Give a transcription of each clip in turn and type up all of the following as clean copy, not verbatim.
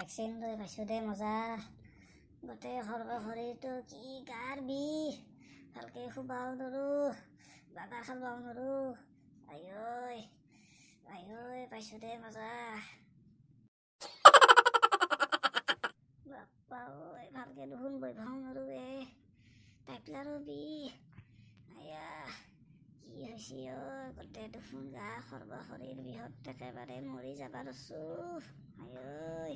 Vaccine লৈ পাইছোঁ দে মজা। গোটেই শৰীৰটো কি গাৰ বিষ, ভালকৈ শুবাও নৰোঁ, বাগাৰ খাবও নৰোঁ। আইঐ পাইছোঁ দে মজা। বাপ্পা ঐ ভালকৈ দেখোন বহিবও নৰোঁ টাইপলাৰো বিষ। আয়া কি হৈছে গোটেই দেখোন গা সৰ্বশৰীৰ বিষত একেবাৰে মৰি যাবা ধৰছোঁ। আইঐ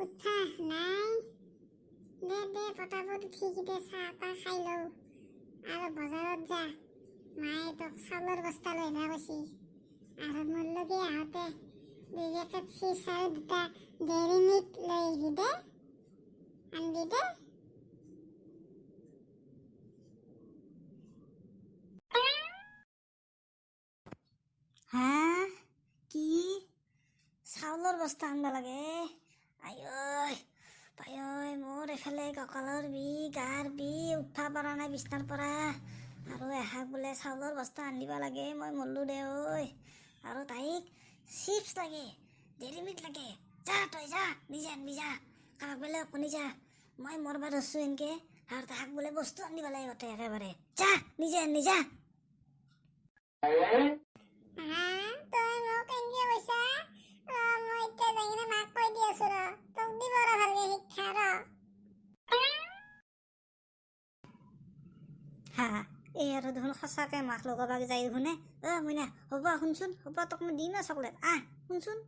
উঠা নাই দে পটাপট উঠি কিনে চাহ তাহ খাই লওঁ আৰু বজাৰত যা। মায়ে তোক চাউলৰ বস্তা লৈ আহিব কৈছি আৰু মোৰ লগে আহোঁতে 2 পেকেট চিপছ আৰু 2টা ডেইৰী মিল্ক লৈ আহিবি দে, আনবি দে। হা কি চাউলৰ বস্তা আনবা লাগে? আইঐ পায়ৈ মোৰ এফালে কঁকালৰ বিষ, গাৰ বিষ, উঠবা পৰা নাই বিচনাৰ পৰা, আৰু এহাক বোলে চাউলৰ বস্তা আনিব লাগে। মই মৰলোঁ দে ঐ। আৰু তাইক চিপছ লাগে, ডেইৰী মিল্ক লাগে। যা তই যা, নিজে আনবি যা, কাৰোবাক বেলেগ কনি যা। মই মৰবা ধৰছোঁ এনকে, আৰু তাহাক বোলে বস্তু আনিব লাগে গোটেই একেবাৰে। যা নিজে আনবি যা। তই মোক এনকে কৈছা? মই এতিয়া যাই কিনে মাক কৈ দি আছোঁ তোক দিব ভালকে শিক্ষা হা এই আৰু দেখোন সঁচাকৈ মাক লগাবাক যায় দেখোনে। মইনা হ'ব শুনচোন, হ'ব তোক মই দিম চকলেট। শুনচোন